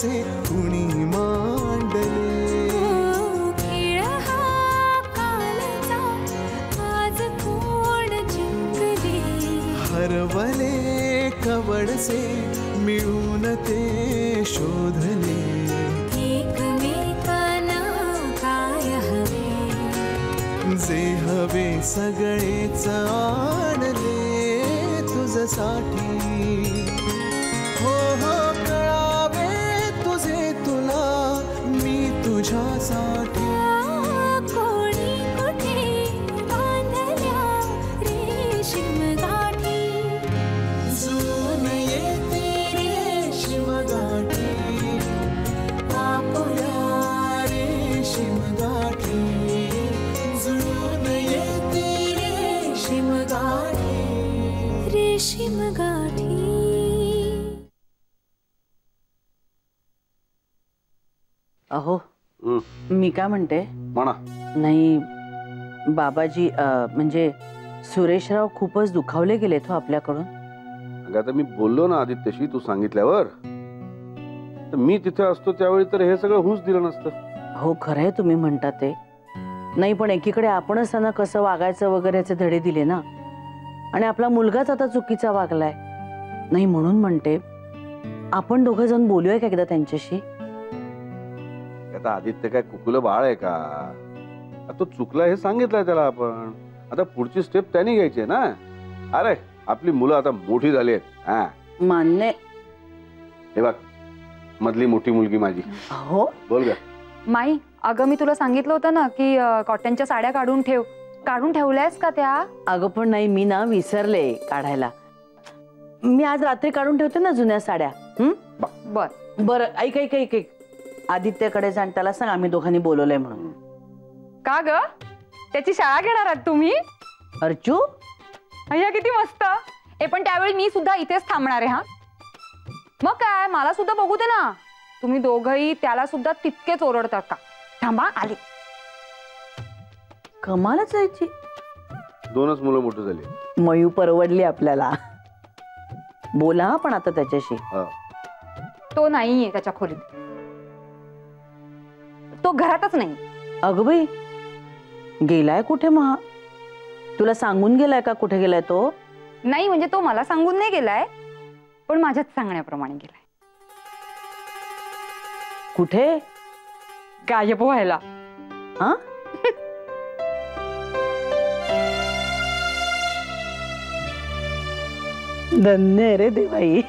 खेळाचे कुणी मांडले. खेळ हा कालचा आज कोण जिंकले. हरवले कवडसे मिळून ते शोधले. एकमेकांना काय हवे जे हवे सगळेच आणले तुझ्यासाठी. हो हो कळावे तुझे तुला मी तुझ्यासाठी. कोणी कुठे बांधल्या रेशीम गाठी. जुळून येते रेशीम गाठी. आपुल्या रेशीम गाठी. जुळून येते रेशीम गाठी. रेशीम गाठी. अहो मी काय म्हणते म्हणा. नाही बाबाजी म्हणजे सुरेशराव खूपच दुखावले गेलेत हो आपल्याकडून. अगं आता मी बोललो ना आदित्यशी तू सांगितल्यावर. तर मी तिथे असतो त्यावेळी तर हे सगळं हुंस दिलं नसतं. हो खरंय तुम्ही म्हणता ते. नाही पण एकीकडे आपणच त्यांना कसं वागायचं वगैरेचे धडे दिले ना. आणि आपला मुलगाच आता चुकीचा वागलाय. नाही म्हणून म्हणते आपण दोघं जण बोलूया का एकदा त्यांच्याशी. आता आदित्य काय कुकुलं बाळ आहे का. तो चुकला हे सांगितलंय त्याला आपण. आता पुढची स्टेप त्यांनी घ्यायची ना. अरे आपली मुलं आता मोठी झाली आहेत. हा मान्य. हे बघ मधली मोठी मुलगी माझी. हो बोल ग. माई अगं मी तुला सांगितलं होतं ना की कॉटनच्या साड्या काढून ठेव. काढून ठेवल्यास का त्या. अगं पण नाही मी ना विसरले काढायला. मी आज रात्री काढून ठेवते ना जुन्या साड्या. बर बर ऐक ऐक ऐक ऐक आदित्यकडे जाण त्याला सांग आम्ही दोघांनी बोलवलंय म्हणून. का ग त्याची शाळा घेणार आहात तुम्ही. अर्चू अय्या किती मस्त. हे पण त्यावेळी मी सुद्धा इथेच थांबणार आहे. हा मग काय मला सुद्धा बघू दे ना. तुम्ही दोघंही त्याला सुद्धा तितकेच ओरडतात का. थांबा आली. कमालच जायची. दोनच मुलं मोठी झाली. मयू परवडली आपल्याला. बोला हा पण आता त्याच्याशी. तो नाहीये त्याच्या खोलीत. तो घरातच नाही. अगं बाई गेलाय कुठे महा. तुला सांगून गेलाय का कुठे गेलाय तो. नाही म्हणजे तो मला सांगून नाही गेलाय पण माझ्याच सांगण्याप्रमाणे गेलाय. कुठे गायब व्हायला. हा धन्य रे देवाई.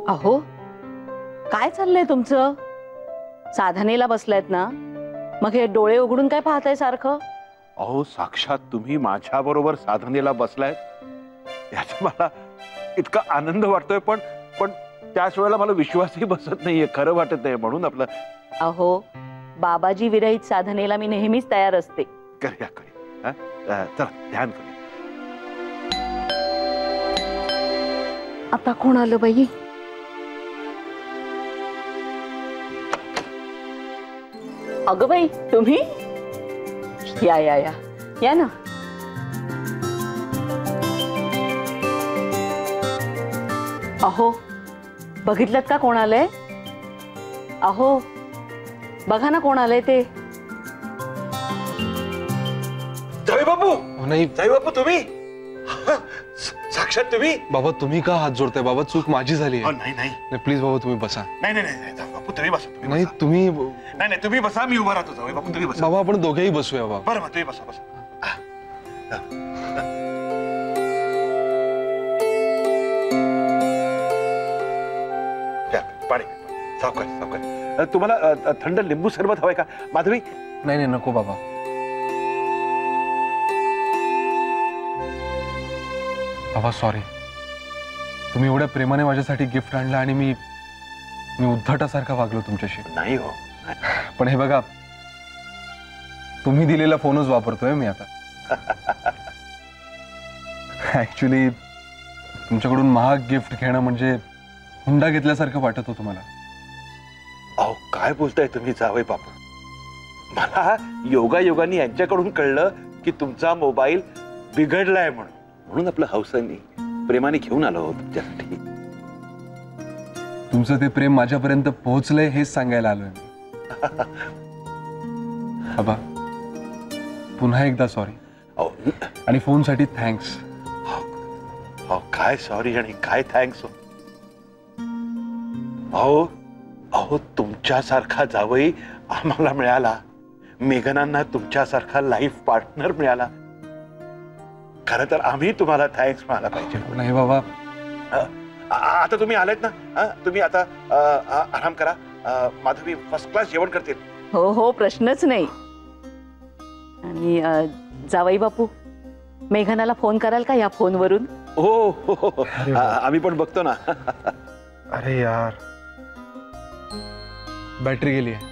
अहो काय चाललंय तुमचं. साधनेला बसलायत ना मग हे डोळे उघडून काय पाहताय सारखं. अहो साक्षात तुम्ही माझ्या बरोबर साधनेला बसलाय याचा मला इतका आनंद वाटतोय पण पण त्याच वेळेला मला विश्वासही बसत नाहीये. खरं वाटत नाही म्हणून आपलं. अहो बाबाजी विरहित साधनेला मी नेहमीच तयार असते. करूया करूया. चला ध्यान करूया. आता कोण आलं बाई. अगं बाई तुम्ही या या या या ना. अहो बघितलं का कोण आलंय. अहो बघा ना कोण आलंय ते. जावे बापू. नाही जावे बापू तुम्ही. साक्षात तुम्ही. बाबा तुम्ही का हात जोडताय. बाबा चूक माझी झाली आहे. नाही नाही नाही प्लीज बाबा तुम्ही बसा. नाही नाही नाही जावे बापू तुम्ही बसा. नाही तुम्ही नाही नाही तुम्ही बसा. मी उभा राहतो. जावे बापू तुम्ही बसा. बाबा आपण दोघेही बसूया बाबा. बरं तुम्ही बसा बसा. पाणी सावकाश सावकाश. तुम्हाला थंड लिंबू सरबत हवंय का माधवी. नाही नाही नको बाबा. बाबा सॉरी. तुम्ही एवढ्या प्रेमाने माझ्यासाठी गिफ्ट आणलं आणि मी उद्धटासारखा वागलो तुमच्याशी. नाही हो. पण हे बघा तुम्ही दिलेला फोनच वापरतोय मी आता. ऍक्च्युली तुमच्याकडून महाग गिफ्ट घेणं म्हणजे हुंडा घेतल्यासारखं वाटत होतं मला. अहो काय बोलताय तुम्ही जावई बापू. मला योगायोगाने यांच्याकडून कळलं की तुमचा मोबाईल बिघडलाय म्हणून आपलं हौसानी प्रेमाने घेऊन आलो आहोत तुमच्यासाठी. तुमचं ते प्रेम माझ्यापर्यंत पोहोचलंय हेच सांगायला आलोय. बाबा पुन्हा एकदा सॉरी आणि फोनसाठी थँक्स. काय सॉरी आणि काय थँक्स. अहो अहो तुमच्यासारखा जावई आम्हाला मिळाला, मेघनांना तुमच्यासारखा लाईफ पार्टनर मिळाला. खरं तर आम्ही तुम्हाला थँक्स म्हणायला पाहिजे. नाही बाबा, आता तुम्ही आलेत ना, तुम्ही आता आराम करा. माधवी फर्स्ट क्लास जेवण करतील. हो हो, प्रश्नच नाही. आणि जावई बापू, मेघनाला फोन कराल का या फोनवरून? हो हो, आम्ही पण बघतो ना. अरे यार, बॅटरी गेली आहे.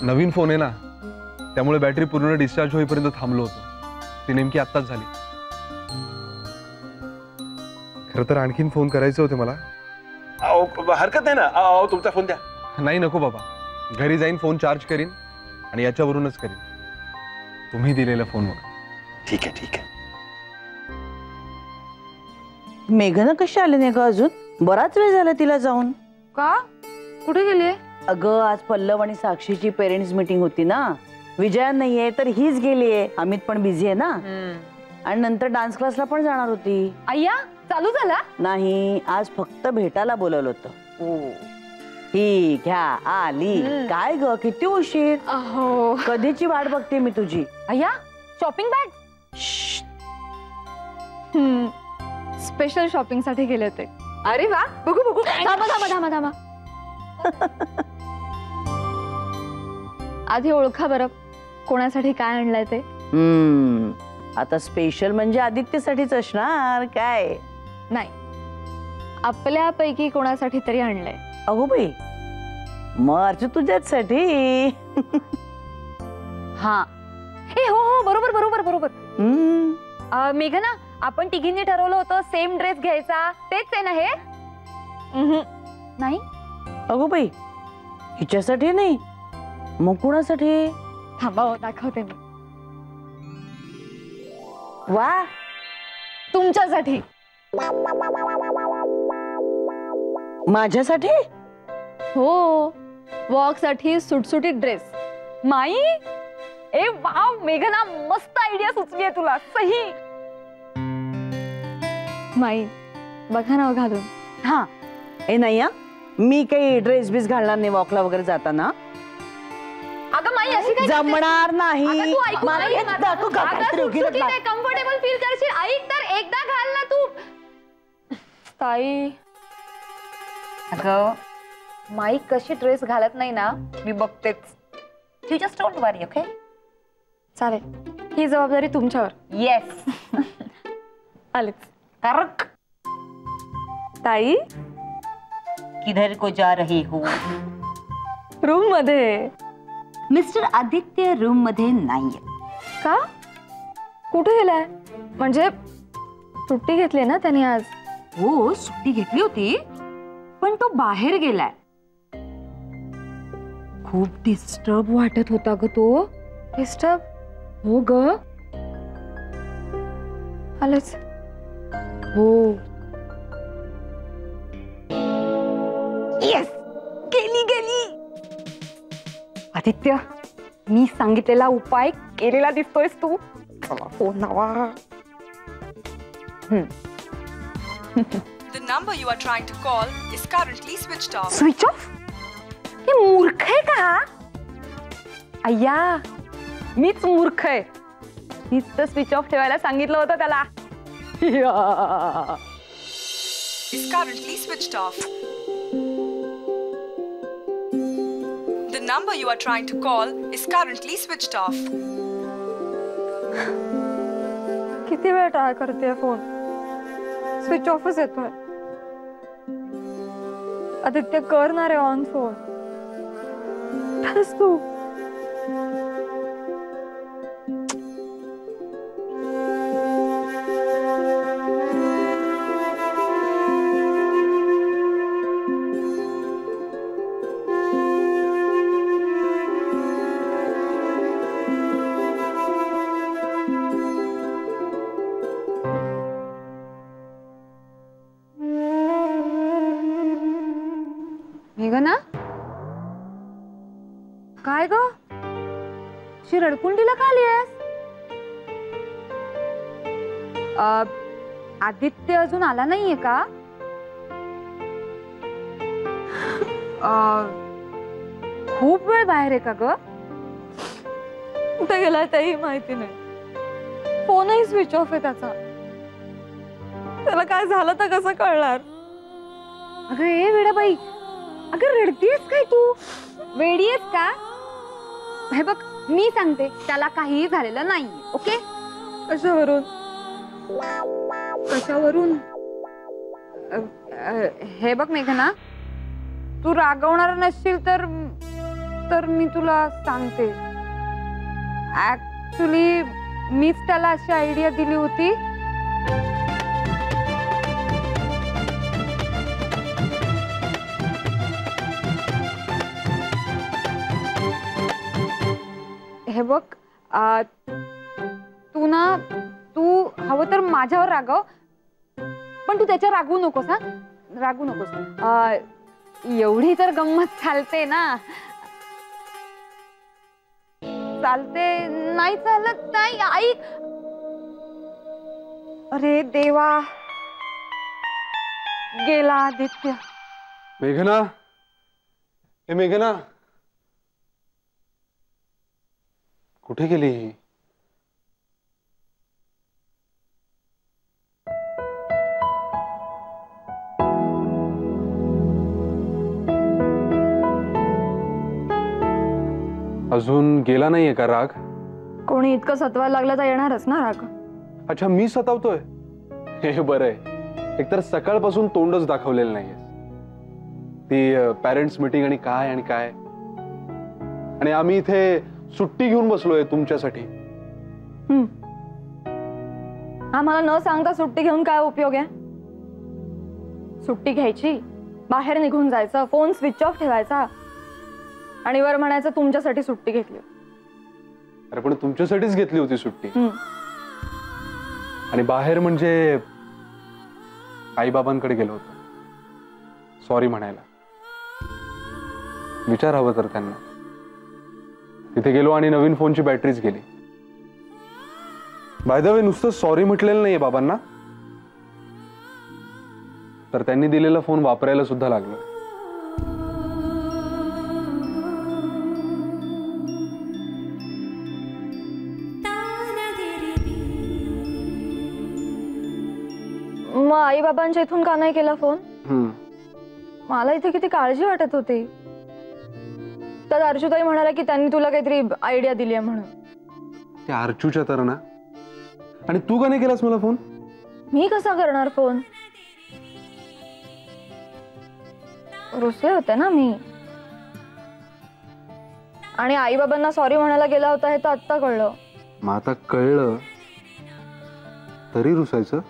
नवीन फोन आहे ना, त्यामुळे बॅटरी पूर्ण डिस्चार्ज होईपर्यंत थांबलो होतो. ती नेमकी आत्ताच झाली. खरं तर आणखीन फोन करायचे होते मला. हरकत नाही ना, तुमचा फोन द्या. नाही नको बाबा, घरी जाईन फोन चार्ज करीन आणि याच्यावरूनच करीन, तुम्ही दिलेल्या फोनवर. ठीक आहे ठीक आहे. मेघना कशी आली नाही ग अजून? बराच वेळ झाला तिला जाऊन. का? कुठे गेली? अगं आज पल्लव आणि साक्षीची पेरेंट्स मीटिंग होती ना. विजया नाहीये तर हीच गेलीये. अमित पण बिझी आहे ना, आणि नंतर डान्स क्लासला पण जाणार होती. अय्या, चालू झाला? नाही, आज फक्त भेटायला बोलवलं होतं. ही घ्या आली. काय ग, किती उशीर? अहो, कधीची वाट बघते मी तुझी. अय्या, शॉपिंग बॅग. स्पेशल शॉपिंग साठी गेले होते. अरे वा, बघू बघू. थांबा थांबा थांबा थांबा. आधी ओळखा बरं, कोणासाठी काय आणलंय ते. आता स्पेशल म्हणजे आदित्यसाठीच असणार काय? नाही, आपल्यापैकी कोणासाठी तरी आणलंय. अगो बाई, मग तुझ्यासाठी. हा, ए हो हो, बरोबर बरोबर बरोबर. मेघना, आपण तिघींनी ठरवलं होतं सेम ड्रेस घ्यायचा, तेच आहे ना हे? नाही. अगो बाई, हिच्यासाठी नाही, मग कुणासाठी? थांबा दाखवते मी. वा, तुमच्यासाठी. माझ्यासाठी? हो, वॉक साठी सुटसुटीत ड्रेस. माई, ए वाव मेघना, मस्त आयडिया सुचली आहे तुला. सही. माई, बघा ना घालून. हा, ए नाही, मी काही ड्रेस बीस घालणार नाही वॉकला वगैरे जाताना. अगं माई, अशी काय जमणार नाही. कम्फर्टेबल फील करशील. ऐक तर, एकदा घाल ना तू. ताई, अगं माई कशी ड्रेस घालत नाही ना, मी बघतेच. You just don't worry, okay? चालेल, ही जबाबदारी तुमच्यावर. येस. आलेच. करक. ताई, किधर को जा रहे हो? रूम मध्ये. मिस्टर आदित्य रूम मध्ये नाहीये. का? कुठे गेलाय? म्हणजे सुट्टी घेतली ना त्याने आज? हो, सुट्टी घेतली होती, पण तो बाहेर गेलाय. खूप डिस्टर्ब वाटत होता ग तो. डिस्टर्ब? हो ग. आलेच. हो. येस, गेली गेली. आदित्य, मी सांगितलेला उपाय केलेला दिसतोयस तू. हो नावा. The number you are trying to call is currently switched off. Switch off? हे मूर्ख आहे का? अय्या, मीच मूर्ख आहे. मीच तर स्विच ऑफ ठेवायला सांगितलं होतं त्याला. Is currently switched off. The number you are trying to call is currently switched off. किती वेळ ट्राय करते फोन, स्विच ऑफच येतोय. आदित्य, करणार आहे ऑन फोन. तू मेघना, काय ग शी रडकुंडीला का आलीयस? आदित्य अजून आला नाहीये का? खूप वेळ बाहेर आहे का ग? कुठे गेलाय तेही माहिती नाही. फोनही स्विच ऑफ आहे त्याचा. त्याला काय झालं तर कसं कळणार? अगं ए वेडाबाई, अगं रडतीयस काय तू? वेडी आहेस का? हे बघ मी सांगते, त्याला काहीही झालेलं नाही. ओके? कशावरून? कशावरून? हे बघ मेघना, तू रागवणार नसशील तर मी तुला सांगते. ऍक्च्युली मीच त्याला अशी आयडिया दिली होती. हे बघ, तू हवं तर माझ्यावर रागव, पण तू त्याच्यावर रागवू नकोस. हा, रागवू नकोस. एवढी तर गंमत चालते ना. चालते नाही चालत नाही. ऐक. अरे देवा, गेला आदित्य. मेघना, ए मेघना, कुठे गेली? अजून गेला नाहीये का राग? कोणी इतकं सतवायला लागलं तर येणारच ना राग. अच्छा, मी सतावतोय? हे बरं आहे. एकतर सकाळपासून तोंडच दाखवलेलं नाहीये. ती पॅरेंट्स मीटिंग आणि काय आणि काय, आणि आम्ही इथे सुट्टी घेऊन बसलोय तुमच्यासाठी. आम्हाला न सांगता सुट्टी घेऊन काय उपयोग आहे? सुट्टी घ्यायची, बाहेर निघून जायचं, फोन स्विच ऑफ ठेवायचा आणि वर म्हणायचं तुमच्यासाठी सुट्टी घेतली. अरे पण तुमच्यासाठीच घेतली होती सुट्टी. आणि बाहेर म्हणजे आईबाबांकडे गेलो होतो सॉरी म्हणायला. विचारावं तर त्यांना. तिथे गेलो आणि नवीन फोनची बॅटरीच गेली. बाय द वे, नुसतं सॉरी म्हटलेलं नाहीये बाबांना, तर त्यांनी दिलेला फोन वापरायला सुद्धा लागलो. मग आई बाबांच्या इथून का नाही केला फोन? मला इथे किती काळजी वाटत होती. तर अर्जुताई म्हणाला की त्यांनी तुला काहीतरी आयडिया दिली आहे म्हणून. त्या अर्चूच्या तर ना. आणि तू का नाही केलास मला फोन? मी कसा करणार फोन? रुसले होते ना मी. आणि आई बाबांना सॉरी म्हणायला गेला होता हे तर आत्ता कळलं. मग आता कळलं तरी रुसायचं?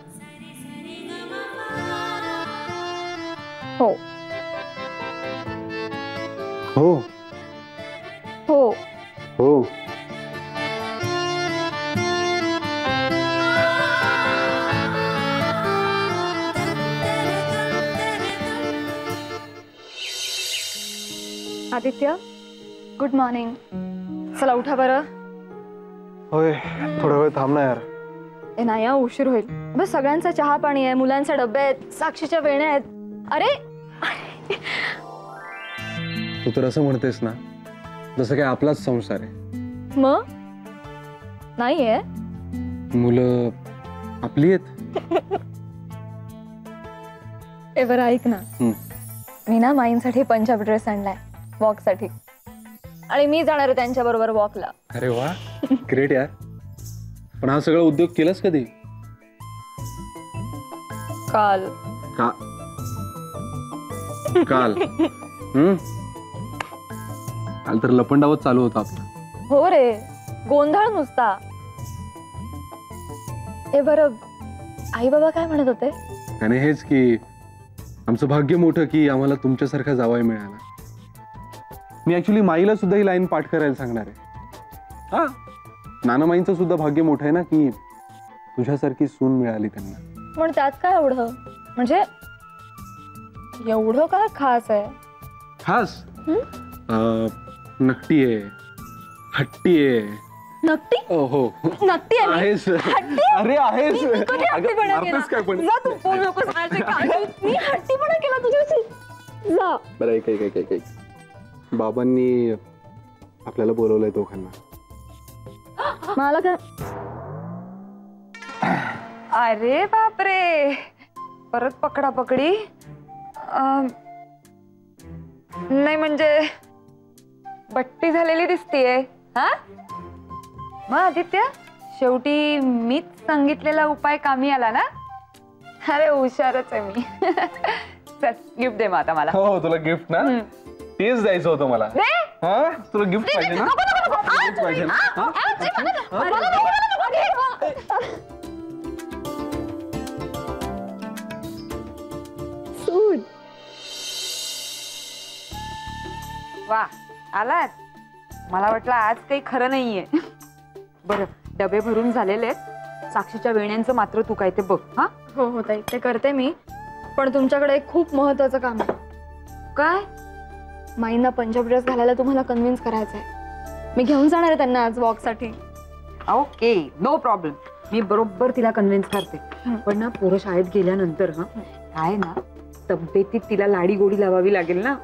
हो हो हो हो. Aditya, good morning. चला उठा बरं. होय, थोडा वेळ थांब ना यार. ए नाही, उशीर होईल. बस सगळ्यांचा चहा पाणी आहे, मुलांचे डबे आहेत, साक्षीच्या वेण्या आहेत. अरे तू तर असं म्हणतेस ना जसं काय आपलाच संसार आहे. मग नाहीये? मुलं आपली आहेत. ए बरं ऐक ना, मी ना माईंसाठी पंजाबी ड्रेस आणलाय वॉक साठी, आणि मी जाणार आहे त्यांच्या बरोबर वॉकला. अरे वा, ग्रेट यार. पण हा सगळा उद्योग केलास कधी? काल. काल काल तर लपंडावत चालू होता आपला. हो रे, गोंधळ नुसता. ए बरं, आई बाबा काय म्हणत होते? आणि हेच की आमचं भाग्य मोठं की आम्हाला तुमच्यासारखा जावाई मिळाला. मी ऍक्च्युली माईला सुद्धा ही लाईन पाठ करायला सांगणार आहे. हा, नानामाईंचं सुद्धा भाग्य मोठं आहे ना की तुझ्यासारखी सून मिळाली त्यांना. पण त्यात काय एवढं, म्हणजे एवढं काय खास आहे? हास नकटी आहे, हट्टी आहे. नक्की हो नक्की आहे आहेस. हट्टी? अरे आहेस. मी कधी हट्टीपणा अगं, केला? मारतेस काय पण? जा तू, बोलू नकोस माझे काय. मी हट्टीपणा केला तुझ्याशी? जा. बरं ऐक. बाबांनी आपल्याला बोलवलंय दोघांना. मला काय? अरे बापरे, परत पकडापकडी. नाही म्हणजे बट्टी झालेली दिसतीये. हा मग आदित्य, शेवटी मीच सांगितलेला उपाय कामी आला ना? अरे हुशारच आहे मी. चल गिफ्ट दे मग आता मला. हो तुला गिफ्ट ना, तेच द्यायचं होतं मला. दे. हा तुला गिफ्ट पाहिजे ना? नको. पाहिजे ना? हा? वा आलात. मला वाटलं आज काही खरं नाहीये. बरं डबे भरून झालेले आहेत. साक्षीच्या वेण्यांचं मात्र तू काय ते बघ. हा हो ताई, ते करते मी. पण तुमच्याकडे एक खूप महत्वाचं काम आहे. काय? माईंना पंजाबी ड्रेस घालायला तुम्हाला कन्व्हिन्स करायचंय. मी घेऊन जाणार आहे त्यांना आज वॉकसाठी. Okay no problem. मी बरोबर तिला कन्व्हिन्स करते. पण ना पोरं शाळेत गेल्यानंतर हा काय ना तब्येतीत तिला लाडी गोडी लावावी लागेल ना.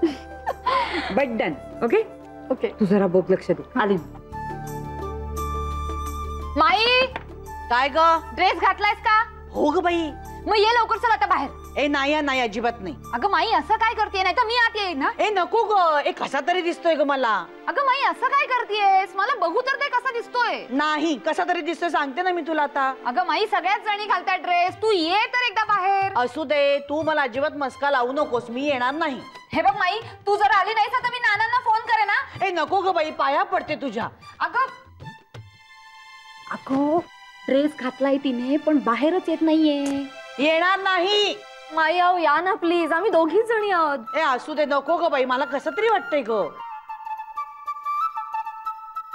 But done. Okay okay. तू जरा बघ, लक्ष दे. आली. माई, काय ग? ड्रेस घातलायस का? हो ग बाई. मग ये लवकर, चल आता बाहेर. ए नाही अजिबात नाही. अगं माई, असं काय करतेय? नाही तर मी आत येईन ना. ए नको ग, ए कसा तरी दिसतोय ग मला. अगं माई, असं काय करतेयस? मला बघू तर ते कसा दिसतोय. नाही कसा तरी दिसतोय, सांगते ना मी तुला आता. अगं माई, सगळ्याच जणी घालतात ड्रेस. तू ये तर एकदा बाहेर. असू दे, तू मला अजिबात मस्का लावू नकोस, मी येणार नाही. हे बघ माई, तू जर आली नाहीस तर मी नानांना फोन करे ना. ए नको ग बाई, पाया पडते तुझ्या. अगं ड्रेस घातलाय तिने, पण बाहेरच येत नाहीये. येणार नाही. माई आहो, या ना प्लीज, आम्ही दोघीच जणी आहोत. ए असू दे, नको ग बाई, मला कसं तरी वाटतंय ग.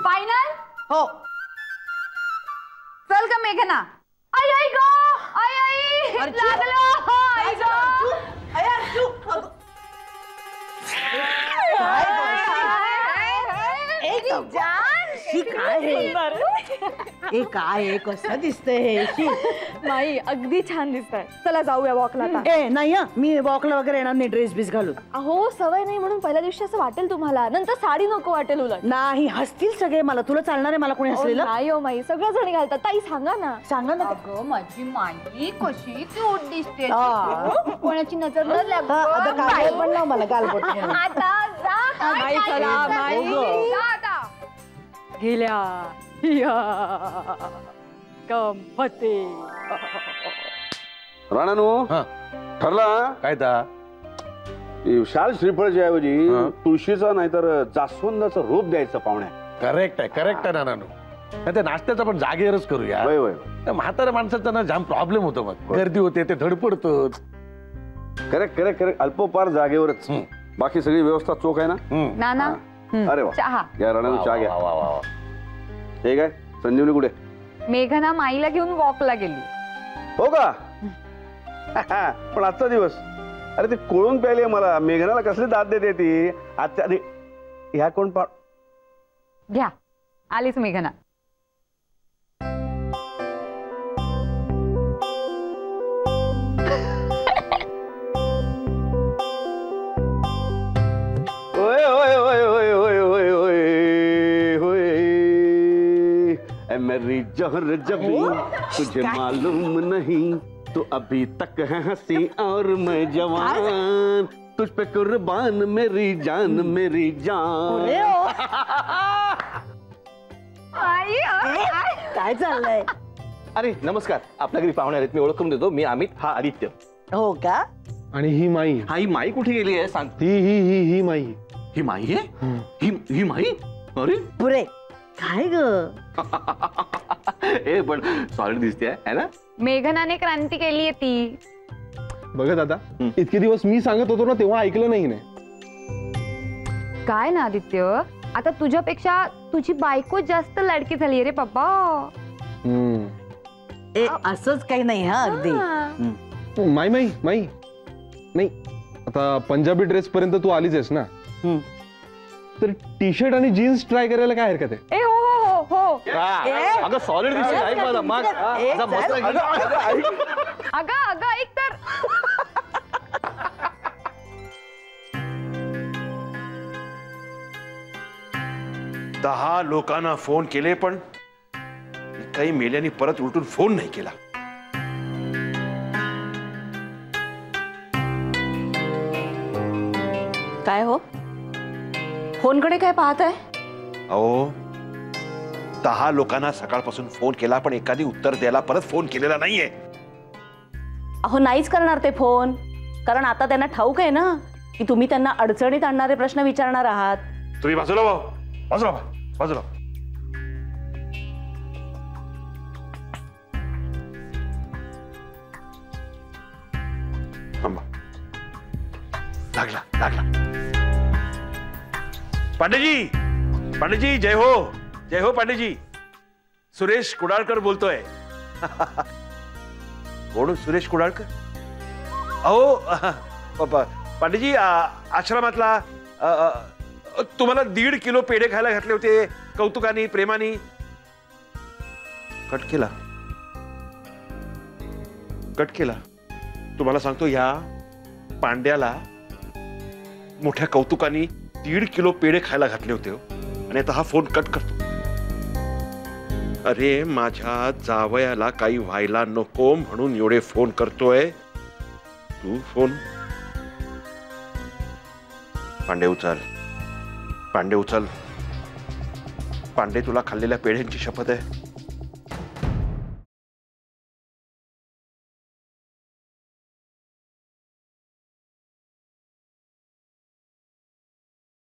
फायनल हो. चल का मेघना. आई आई ग, आई लागलं. आई ए काय कसं दिसतंय हे? माई अगदी छान दिसतंय. चला जाऊया वॉकला आता. ए नाही मी वॉकला वगैरे येणार नाही ड्रेस बीस घालून. अहो सवय नाही म्हणून पहिल्या दिवशी असं वाटेल तुम्हाला, नंतर साडी नको वाटेल उलट. नाही हसतील सगळे मला. तुला चालणार आहे मला कोणी हसलेलं? नाही हो माई, सगळ्या जणी घालतात. ताई सांगा ना. सांगा ना. अगं माझी माई कशी क्यूट दिसते. कोणाची नजर न लागो. आता काय पण ना मला गालबोट. आता जा. माई चला, माई. जा आता. गेल्या गणपती. राणानो ठरला काय ता शाल श्रीफळच्या ऐवजी तुळशीचा नाहीतर जास्वंदाचं रोप द्यायचं पाहुण्या. करेक्ट आहे नानानो. ते नाश्त्याचा पण जागेवरच करूया. वय म्हाताऱ्या माणसाचा ना जाम प्रॉब्लेम होतो. मग गर्दी होते, ते धडपडतोच. करेक्ट अल्पोपार जागेवरच. बाकी सगळी व्यवस्था चोख आहे ना? नाना अरे वा, चहा. या राणानो चहा घ्या. हे काय संजीवनी कुठे? मेघना माईला घेऊन वॉकला गेली. हो का? पण आजचा दिवस, अरे ते कोळून प्यायली मला. मेघनाला कसली दाद देते ती आजच्या. ह्या कोण पा घ्या, आलीच मेघना. ओए ओए ओए ओए ओए ओए ओए ओए मेरी जहर जबी तुझे मालूम नहीं, तो अभी तक है हंसी और मैं जवान, तुझ पे कुर्बान मेरी जान मेरी जान. काय चाललंय? अरे नमस्कार, आपल्या घरी पाहुणे आहेत, मी ओळख करून देतो. मी अमित, हा आदित्य. हो का? आणि ही माई. हा ही माई कुठे गेली आहे सांग. ही माई. ही माई आहे? ही माई? अरे पुरे काय ग? ए पण सॉलिड दिसते है ना? मेघनाने क्रांती केलीये ती. बघा दादा, इतके दिवस मी सांगत होतो ना, तेव्हा ऐकलं नाही. काय ना आदित्य, आता तुझ्यापेक्षा तुझी बायको जास्त लाडकी झाली रे पप्पा. ए असंच काही नाही. हा अगदी. माई नाही, आता पंजाबी ड्रेस पर्यंत तू आलीच आहेस ना. तर टी शर्ट आणि जीन्स ट्राय करायला काय हरकत आहे? ए हो हो हो हो अगं सॉलिड दिसते ऐक मला मग असा मस्त अगं अगं ऐक तर दहा लोकांना फोन केले पण काही मेल्याने परत उलटून फोन नाही केला. काय हो, फोनकडे काय पाहत आहे? अहो 10 लोकांना सकाळपासून फोन केला पण एखादी उत्तर द्यायला परत फोन केलेला नाहीये. अहो नाहीच करणार ते फोन, कारण आता त्यांना ठाऊक आहे ना की तुम्ही त्यांना अडचणीत आणणारे प्रश्न विचारणार आहात. तुम्ही बाजूला व्हा, बाजूला व्हा, बाजूला. थांबा. लागला लागला. पांडेजी, पांडेजी जय हो पांडेजी. सुरेश कुडाळकर बोलतोय. कोण सुरेश कुडाळकर? अहो पांडेजी आश्रमातला तुम्हाला 1.5 किलो पेढे खायला घातले होते कौतुकानी प्रेमानी. कट केला. तुम्हाला सांगतो या पांड्याला मोठ्या कौतुकानी 1.5 किलो पेढे खायला घातले होते आणि आता हा फोन कट करतो. अरे माझ्या जावयाला काही व्हायला नको म्हणून एवढे फोन करतोय तू. फोन पांडे उचल. पांडे तुला खाल्लेल्या पेढ्यांची शपथ आहे.